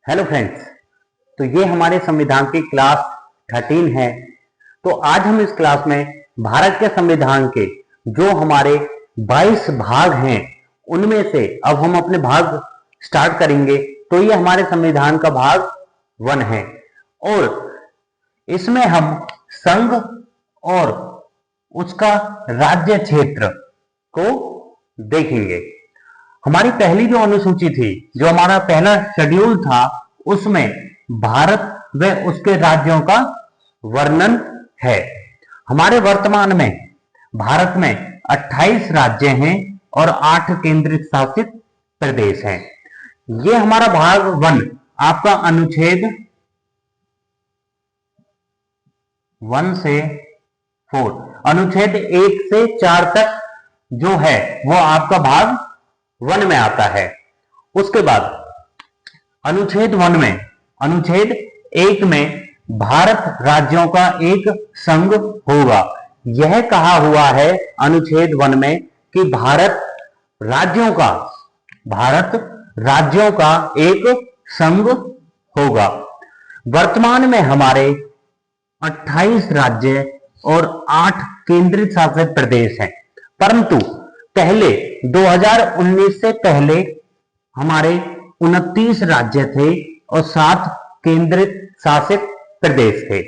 Hello friends. तो ये हमारे संविधान की क्लास 13 है। तो आज हम इस क्लास में भारत के संविधान के जो हमारे 22 भाग हैं उनमें से अब हम अपने भाग स्टार्ट करेंगे। तो ये हमारे संविधान का भाग 1 है और इसमें हम संघ और उसका राज्य क्षेत्र को देखेंगे। हमारी पहली जो अनुसूची थी, जो हमारा पहला शेड्यूल था, उसमें भारत व उसके राज्यों का वर्णन है। हमारे वर्तमान में भारत में 28 राज्य हैं और 8 केंद्रित शासित प्रदेश हैं। ये हमारा भाग 1 आपका अनुच्छेद 1 से 4, अनुच्छेद 1 से 4 तक जो है वो आपका भाग 1 में आता है। उसके बाद अनुच्छेद 1 में, अनुच्छेद 1 में भारत राज्यों का एक संघ होगा। यह कहा हुआ है अनुच्छेद 1 में कि भारत राज्यों का एक संघ होगा। वर्तमान में हमारे 28 राज्य और 8 केंद्रित शासित प्रदेश हैं, परंतु पहले 2019 से पहले हमारे 29 राज्य थे और 7 केंद्रित शासित प्रदेश थे।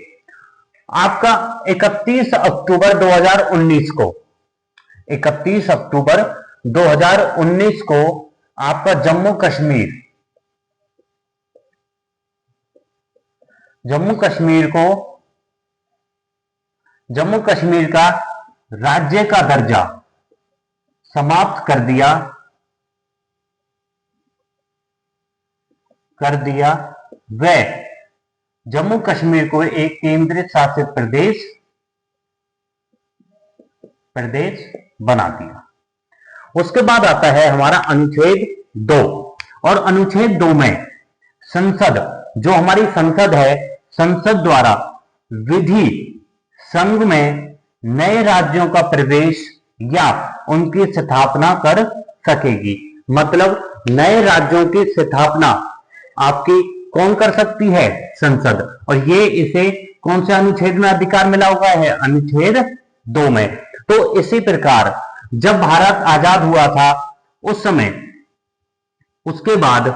आपका 31 अक्टूबर 2019 को आपका जम्मू कश्मीर का राज्य का दर्जा समाप्त कर दिया व जम्मू कश्मीर को एक केंद्रित शासित प्रदेश बना दिया। उसके बाद आता है हमारा अनुच्छेद 2 और अनुच्छेद 2 में संसद, जो हमारी संसद है, संसद द्वारा विधि संघ में नए राज्यों का प्रवेश या उनकी स्थापना कर सकेगी। मतलब नए राज्यों की स्थापना आपकी कौन कर सकती है? संसद। और ये इसे कौन से अनुच्छेद में अधिकार मिला हुआ है? अनुच्छेद 2 में। तो इसी प्रकार जब भारत आजाद हुआ था उस समय, उसके बाद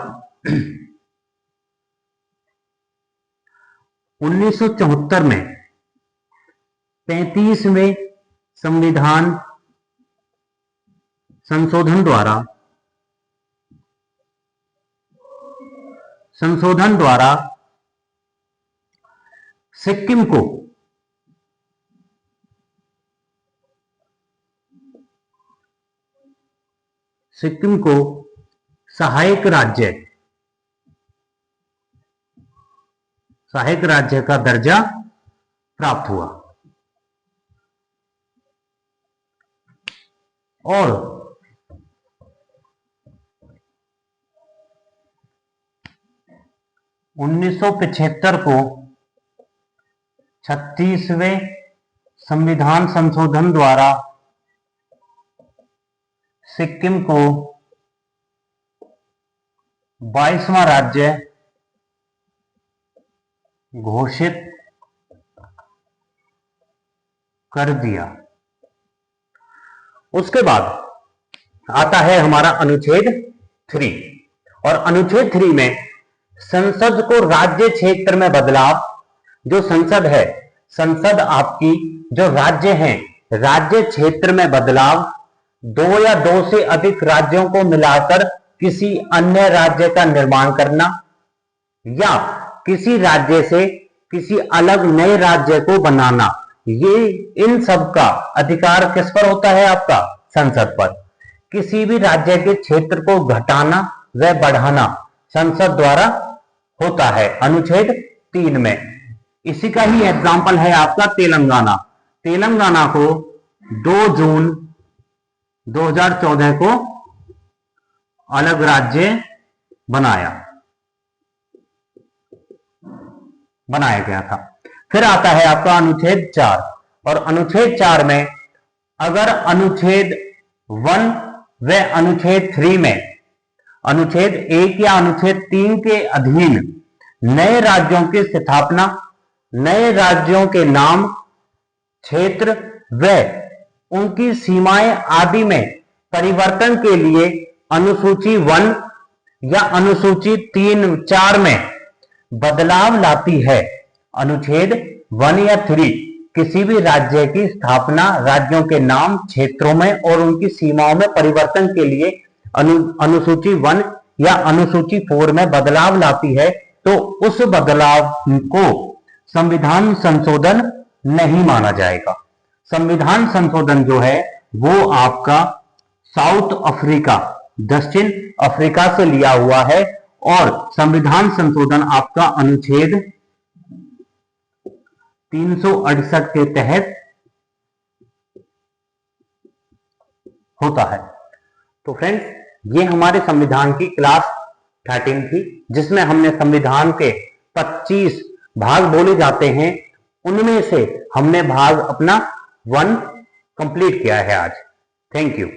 1974 में 35वें संविधान संशोधन द्वारा सिक्किम को सहायक राज्य का दर्जा प्राप्त हुआ और 1975 को 36वें संविधान संशोधन द्वारा सिक्किम को 22वां राज्य घोषित कर दिया। उसके बाद आता है हमारा अनुच्छेद 3 और अनुच्छेद 3 में संसद को राज्य क्षेत्र में बदलाव, जो संसद है, संसद आपकी जो राज्य हैं, राज्य क्षेत्र में बदलाव, 2 या 2 से अधिक राज्यों को मिलाकर किसी अन्य राज्य का निर्माण करना या किसी राज्य से किसी अलग नए राज्य को बनाना, ये इन सब का अधिकार किस पर होता है? आपका संसद पर। किसी भी राज्य के क्षेत्र को घटाना व बढ़ाना संसद द्वारा होता है अनुच्छेद 3 में। इसी का ही एग्जाम्पल है आपका तेलंगाना को 2 जून 2014 को अलग राज्य बनाया गया था। फिर आता है आपका अनुच्छेद 4 और अनुच्छेद 4 में अगर अनुच्छेद 1 व अनुच्छेद 3 में अनुच्छेद 1 या अनुच्छेद 3 के अधीन नए राज्यों की स्थापना, नए राज्यों के नाम, क्षेत्र व उनकी सीमाएं आदि में परिवर्तन के लिए अनुसूची 1 या अनुसूची 3-4 में बदलाव लाती है। अनुच्छेद 1 या 3 किसी भी राज्य की स्थापना, राज्यों के नाम, क्षेत्रों में और उनकी सीमाओं में परिवर्तन के लिए अनुसूची 1 या अनुसूची 4 में बदलाव लाती है, तो उस बदलाव को संविधान संशोधन नहीं माना जाएगा। संविधान संशोधन जो है वो आपका साउथ अफ्रीका, दक्षिण अफ्रीका से लिया हुआ है और संविधान संशोधन आपका अनुच्छेद 368 के तहत होता है। तो फ्रेंड्स, ये हमारे संविधान की क्लास 13 थी, जिसमें हमने संविधान के 25 भाग बोले जाते हैं, उनमें से हमने भाग अपना 1 कंप्लीट किया है आज। Thank you.